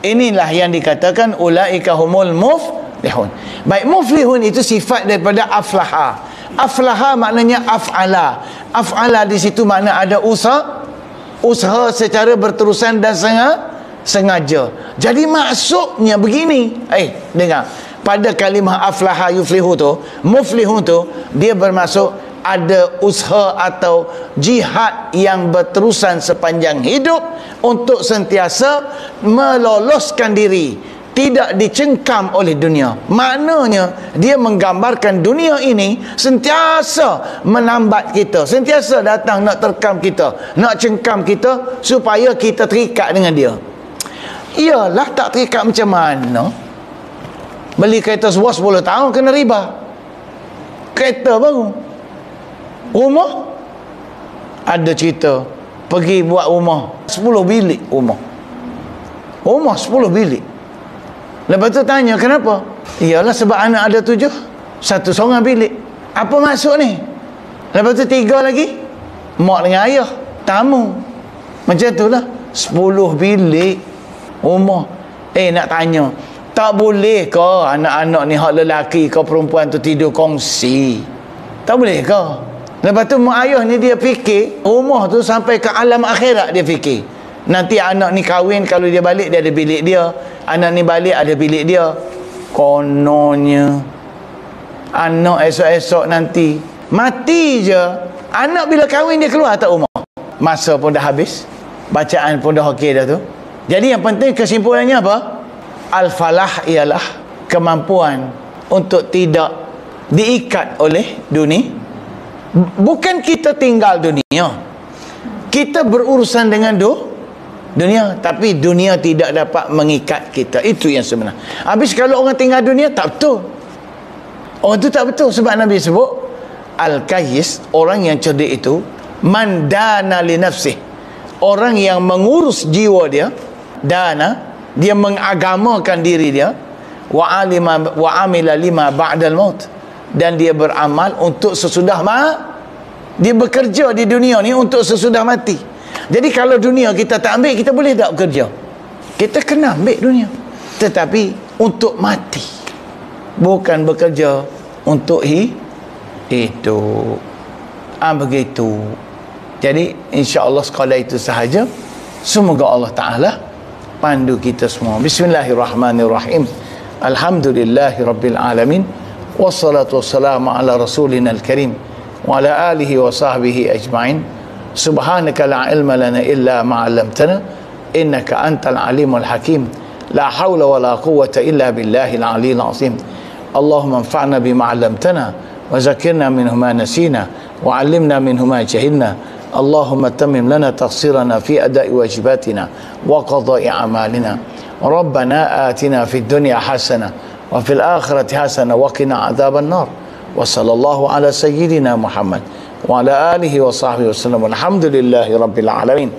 Inilah yang dikatakan ulaika humul muflihun. Baik, muflihun itu sifat daripada aflaha. Aflaha maknanya af'ala. Af'ala di situ makna ada usaha secara berterusan dan sengaja. Jadi maksudnya begini. Dengar. Pada kalimah aflaha yuflihu tu, muflihun tu, dia bermaksud ada usaha atau jihad yang berterusan sepanjang hidup untuk sentiasa meloloskan diri, tidak dicengkam oleh dunia. Maknanya dia menggambarkan dunia ini sentiasa menambat kita, sentiasa datang nak terkam kita, nak cengkam kita supaya kita terikat dengan dia. Iyalah, tak terikat macam mana? Beli kereta sebuah 10 tahun kena riba. Kereta baru. Rumah ada cerita pergi buat rumah 10 bilik rumah 10 bilik. Lepas tu tanya kenapa? Iyalah sebab anak ada 7, satu seorang bilik. Apa maksud ni? Lepas tu 3 lagi mak dengan ayah, tamu. Macam tu lah 10 bilik rumah. Nak tanya, tak boleh ke anak-anak ni hak lelaki ke perempuan tu tidur kongsi? Tak boleh ke? Lepas tu mak ayah ni dia fikir rumah tu sampai ke alam akhirat. Dia fikir nanti anak ni kahwin, kalau dia balik dia ada bilik dia, anak ni balik ada bilik dia. Kononnya anak esok-esok nanti mati je, anak bila kahwin dia keluar tak rumah, masa pun dah habis, bacaan pun dah okey dah tu. Jadi yang penting kesimpulannya apa? Al-falah ialah kemampuan untuk tidak diikat oleh dunia. Bukan kita tinggal dunia, kita berurusan dengan dunia, tapi dunia tidak dapat mengikat kita. Itu yang sebenar. Habis kalau orang tinggal dunia, tak betul. Orang tu tak betul. Sebab Nabi sebut Al-Kayyis, orang yang cerdik itu, man dana li nafsih, orang yang mengurus jiwa dia. Dana, dia mengagamakan diri dia. Wa amila lima ba'dal maut, dan dia beramal untuk sesudah dia bekerja di dunia ni untuk sesudah mati. Jadi kalau dunia kita tak ambil, kita boleh tak bekerja? Kita kena ambil dunia, tetapi untuk mati, bukan bekerja untuk hidup. Begitu. Jadi insya-Allah sekadar itu sahaja. Semoga Allah Ta'ala pandu kita semua. Bismillahirrahmanirrahim. Alhamdulillahirabbil alamin. Wassalatu wassalamu ala rasulina al-karim wa ala alihi wa sahbihi ajma'in. Subhanaka la ilma lana illa ma 'allamtana innaka antal alimul hakim. La hawla wa la quwwata illa billahil aliyyil azim. Allahumma anfa'na bima 'allamtana wa zakkirna minhu ma nasina wa 'allimna minhu ma jahilna. Allahumma tammim lana taqsirana fi ada'i wajibatina wa qada'i a'malina. Rabbana atina fid dunya hasanah wa fil akhirati hasanah wa qina adzaban nar. Wa sallallahu ala sayyidina Muhammad wa ala alihi wa sahbihi wasallam. Alhamdulillahi rabbil alamin.